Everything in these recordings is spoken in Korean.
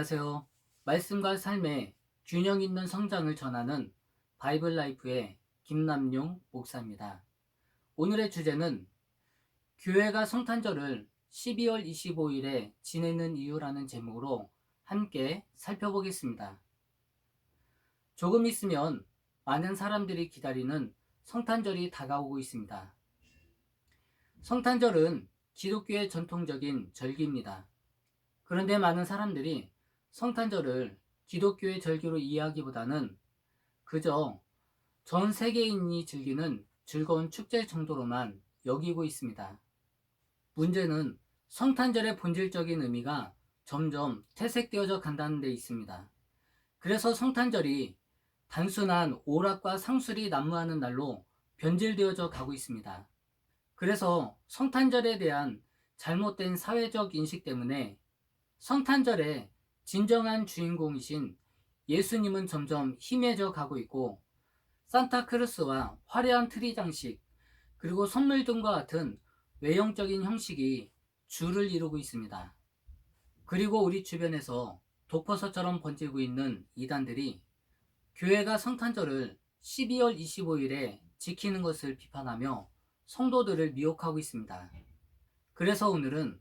안녕하세요. 말씀과 삶의 균형 있는 성장을 전하는 바이블 라이프의 김남용 목사입니다. 오늘의 주제는 교회가 성탄절을 12월 25일에 지내는 이유라는 제목으로 함께 살펴보겠습니다. 조금 있으면 많은 사람들이 기다리는 성탄절이 다가오고 있습니다. 성탄절은 기독교의 전통적인 절기입니다. 그런데 많은 사람들이 성탄절을 기독교의 절기로 이해하기보다는 그저 전 세계인이 즐기는 즐거운 축제 정도로만 여기고 있습니다. 문제는 성탄절의 본질적인 의미가 점점 퇴색되어져 간다는 데 있습니다. 그래서 성탄절이 단순한 오락과 상술이 난무하는 날로 변질되어져 가고 있습니다. 그래서 성탄절에 대한 잘못된 사회적 인식 때문에 성탄절의 진정한 주인공이신 예수님은 점점 희미해져 가고 있고, 산타크루스와 화려한 트리 장식, 그리고 선물 등과 같은 외형적인 형식이 주를 이루고 있습니다. 그리고 우리 주변에서 독버섯처럼 번지고 있는 이단들이 교회가 성탄절을 12월 25일에 지키는 것을 비판하며 성도들을 미혹하고 있습니다. 그래서 오늘은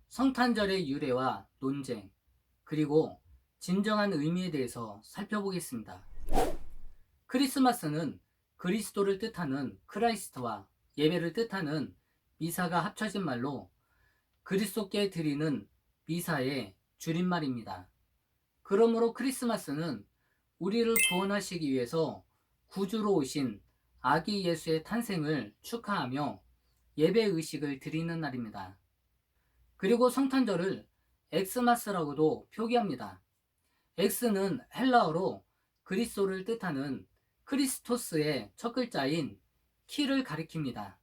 성탄절의 유래와 논쟁, 그리고 진정한 의미에 대해서 살펴보겠습니다. 크리스마스는 그리스도를 뜻하는 크라이스트와 예배를 뜻하는 미사가 합쳐진 말로 그리스도께 드리는 미사의 줄임말입니다. 그러므로 크리스마스는 우리를 구원하시기 위해서 구주로 오신 아기 예수의 탄생을 축하하며 예배 의식을 드리는 날입니다. 그리고 성탄절을 엑스마스라고도 표기합니다. 엑스는 헬라어로 그리스도를 뜻하는 크리스토스의 첫 글자인 키를 가리킵니다.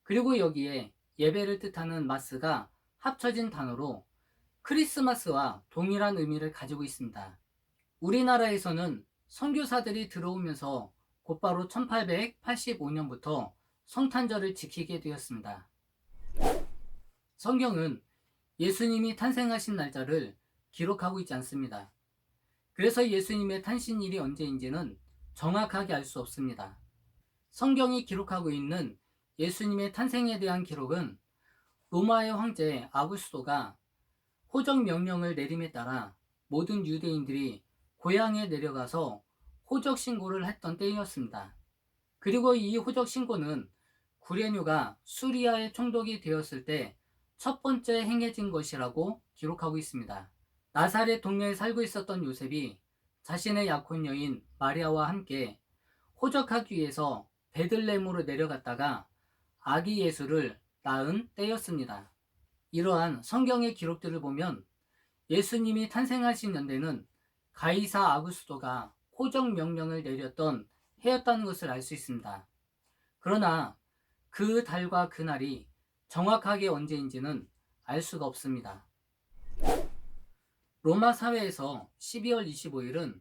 그리고 여기에 예배를 뜻하는 마스가 합쳐진 단어로 크리스마스와 동일한 의미를 가지고 있습니다. 우리나라에서는 선교사들이 들어오면서 곧바로 1885년부터 성탄절을 지키게 되었습니다. 성경은 예수님이 탄생하신 날짜를 기록하고 있지 않습니다. 그래서 예수님의 탄신일이 언제인지는 정확하게 알 수 없습니다. 성경이 기록하고 있는 예수님의 탄생에 대한 기록은 로마의 황제 아구스토가 호적 명령을 내림에 따라 모든 유대인들이 고향에 내려가서 호적 신고를 했던 때이었습니다. 그리고 이 호적 신고는 구레뉴가 수리아의 총독이 되었을 때 첫 번째 행해진 것이라고 기록하고 있습니다. 나사렛 동네에 살고 있었던 요셉이 자신의 약혼 여인 마리아와 함께 호적하기 위해서 베들레헴으로 내려갔다가 아기 예수를 낳은 때였습니다. 이러한 성경의 기록들을 보면 예수님이 탄생하신 연대는 가이사 아구스토가 호적 명령을 내렸던 해였다는 것을 알 수 있습니다. 그러나 그 달과 그 날이 정확하게 언제인지는 알 수가 없습니다. 로마 사회에서 12월 25일은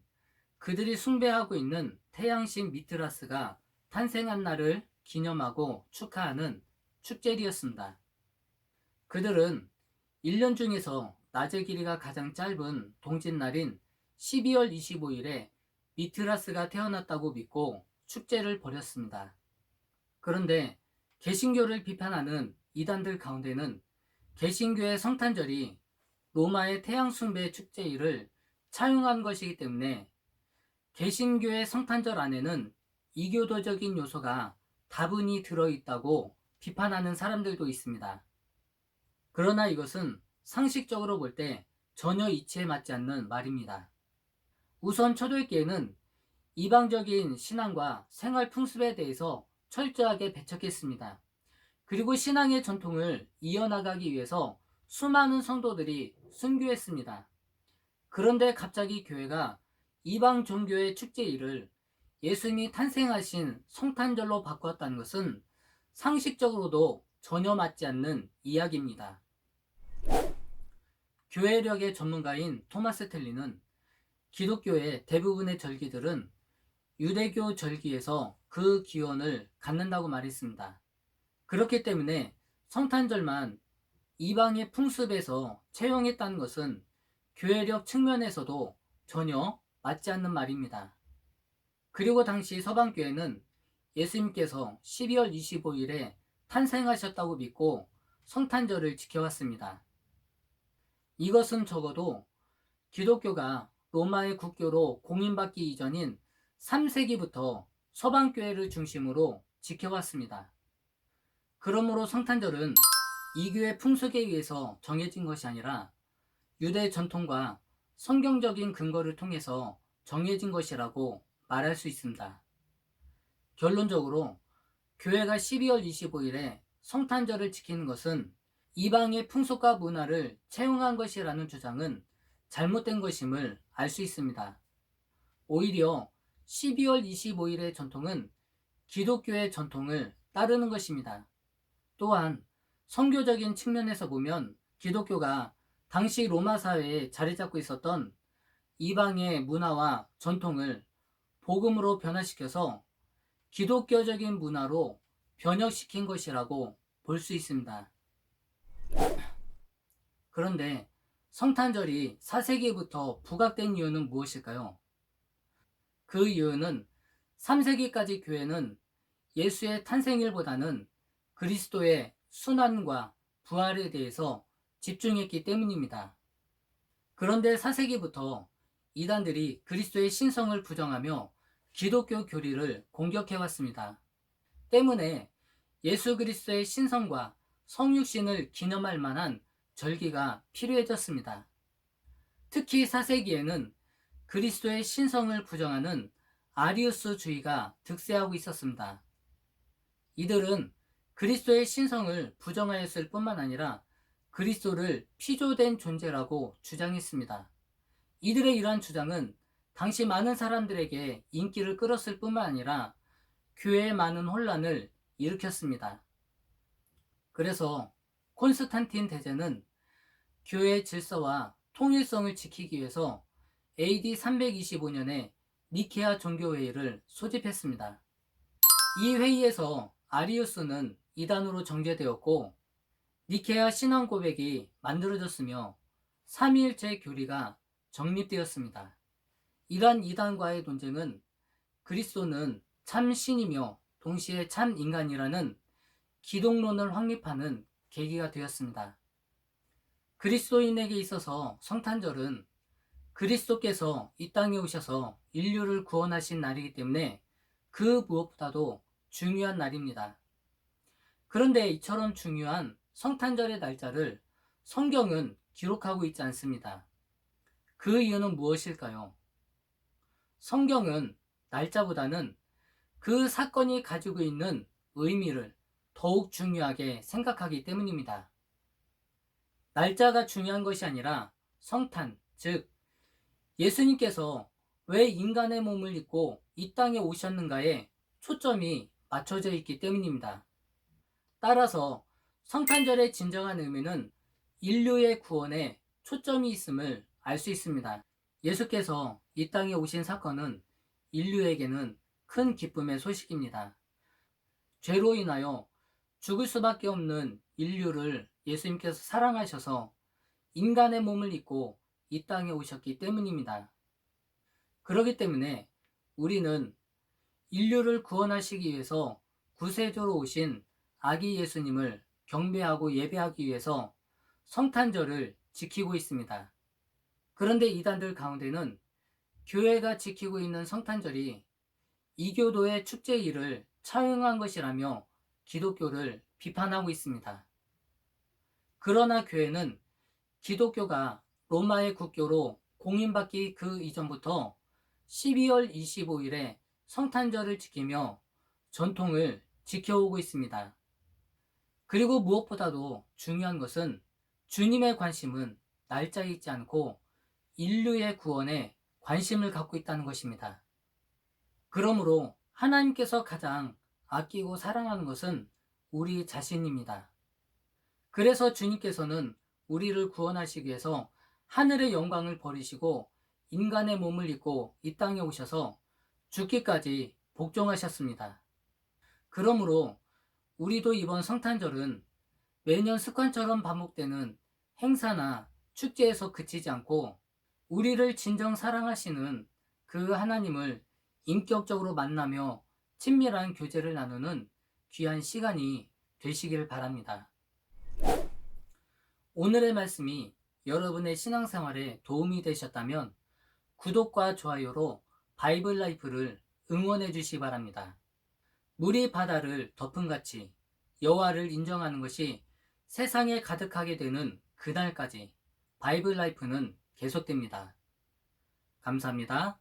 그들이 숭배하고 있는 태양신 미트라스가 탄생한 날을 기념하고 축하하는 축제일이었습니다. 그들은 1년 중에서 낮의 길이가 가장 짧은 동짓날인 12월 25일에 미트라스가 태어났다고 믿고 축제를 벌였습니다. 그런데 개신교를 비판하는 이단들 가운데는 개신교의 성탄절이 로마의 태양숭배 축제일을 차용한 것이기 때문에 개신교의 성탄절 안에는 이교도적인 요소가 다분히 들어있다고 비판하는 사람들도 있습니다. 그러나 이것은 상식적으로 볼 때 전혀 이치에 맞지 않는 말입니다. 우선 초대교회는 이방적인 신앙과 생활 풍습에 대해서 철저하게 배척했습니다. 그리고 신앙의 전통을 이어나가기 위해서 수많은 성도들이 순교했습니다. 그런데 갑자기 교회가 이방 종교의 축제일을 예수님이 탄생하신 성탄절로 바꾸었다는 것은 상식적으로도 전혀 맞지 않는 이야기입니다. 교회력의 전문가인 토마스 텔리는 기독교의 대부분의 절기들은 유대교 절기에서 그 기원을 갖는다고 말했습니다. 그렇기 때문에 성탄절만 이방의 풍습에서 채용했다는 것은 교회력 측면에서도 전혀 맞지 않는 말입니다. 그리고 당시 서방교회는 예수님께서 12월 25일에 탄생하셨다고 믿고 성탄절을 지켜왔습니다. 이것은 적어도 기독교가 로마의 국교로 공인받기 이전인 3세기부터 서방교회를 중심으로 지켜왔습니다. 그러므로 성탄절은 이교의 풍속에 의해서 정해진 것이 아니라 유대 전통과 성경적인 근거를 통해서 정해진 것이라고 말할 수 있습니다. 결론적으로 교회가 12월 25일에 성탄절을 지키는 것은 이방의 풍속과 문화를 채용한 것이라는 주장은 잘못된 것임을 알 수 있습니다. 오히려 12월 25일의 전통은 기독교의 전통을 따르는 것입니다. 또한 선교적인 측면에서 보면 기독교가 당시 로마 사회에 자리 잡고 있었던 이방의 문화와 전통을 복음으로 변화시켜서 기독교적인 문화로 변혁시킨 것이라고 볼 수 있습니다. 그런데 성탄절이 4세기부터 부각된 이유는 무엇일까요? 그 이유는 3세기까지 교회는 예수의 탄생일보다는 그리스도의 순환과 부활에 대해서 집중했기 때문입니다. 그런데 4세기부터 이단들이 그리스도의 신성을 부정하며 기독교 교리를 공격해왔습니다. 때문에 예수 그리스도의 신성과 성육신을 기념할 만한 절기가 필요해졌습니다. 특히 4세기에는 그리스도의 신성을 부정하는 아리우스주의가 득세하고 있었습니다. 이들은 그리스도의 신성을 부정하였을 뿐만 아니라 그리스도를 피조된 존재라고 주장했습니다. 이들의 이러한 주장은 당시 많은 사람들에게 인기를 끌었을 뿐만 아니라 교회에 많은 혼란을 일으켰습니다. 그래서 콘스탄틴 대제는 교회의 질서와 통일성을 지키기 위해서 AD 325년에 니케아 종교회의를 소집했습니다. 이 회의에서 아리우스는 이단으로 정죄되었고 니케아 신앙 고백이 만들어졌으며 삼위일체 교리가 정립되었습니다. 이러한 이단과의 논쟁은 그리스도는 참 신이며 동시에 참 인간이라는 기독론을 확립하는 계기가 되었습니다. 그리스도인에게 있어서 성탄절은 그리스도께서 이 땅에 오셔서 인류를 구원하신 날이기 때문에 그 무엇보다도 중요한 날입니다. 그런데 이처럼 중요한 성탄절의 날짜를 성경은 기록하고 있지 않습니다. 그 이유는 무엇일까요? 성경은 날짜보다는 그 사건이 가지고 있는 의미를 더욱 중요하게 생각하기 때문입니다. 날짜가 중요한 것이 아니라 성탄, 즉 예수님께서 왜 인간의 몸을 입고 이 땅에 오셨는가에 초점이 맞춰져 있기 때문입니다. 따라서 성탄절의 진정한 의미는 인류의 구원에 초점이 있음을 알 수 있습니다. 예수께서 이 땅에 오신 사건은 인류에게는 큰 기쁨의 소식입니다. 죄로 인하여 죽을 수밖에 없는 인류를 예수님께서 사랑하셔서 인간의 몸을 입고 이 땅에 오셨기 때문입니다. 그렇기 때문에 우리는 인류를 구원하시기 위해서 구세주로 오신 아기 예수님을 경배하고 예배하기 위해서 성탄절을 지키고 있습니다. 그런데 이단들 가운데는 교회가 지키고 있는 성탄절이 이교도의 축제일을 차용한 것이라며 기독교를 비판하고 있습니다. 그러나 교회는 기독교가 로마의 국교로 공인받기 그 이전부터 12월 25일에 성탄절을 지키며 전통을 지켜오고 있습니다. 그리고 무엇보다도 중요한 것은 주님의 관심은 날짜에 있지 않고 인류의 구원에 관심을 갖고 있다는 것입니다. 그러므로 하나님께서 가장 아끼고 사랑하는 것은 우리 자신입니다. 그래서 주님께서는 우리를 구원하시기 위해서 하늘의 영광을 버리시고 인간의 몸을 입고 이 땅에 오셔서 죽기까지 복종하셨습니다. 그러므로 우리도 이번 성탄절은 매년 습관처럼 반복되는 행사나 축제에서 그치지 않고 우리를 진정 사랑하시는 그 하나님을 인격적으로 만나며 친밀한 교제를 나누는 귀한 시간이 되시길 바랍니다. 오늘의 말씀이 여러분의 신앙생활에 도움이 되셨다면 구독과 좋아요로 바이블 라이프를 응원해 주시기 바랍니다. 물이 바다를 덮은 같이 여호와를 인정하는 것이 세상에 가득하게 되는 그날까지 바이블 라이프는 계속됩니다. 감사합니다.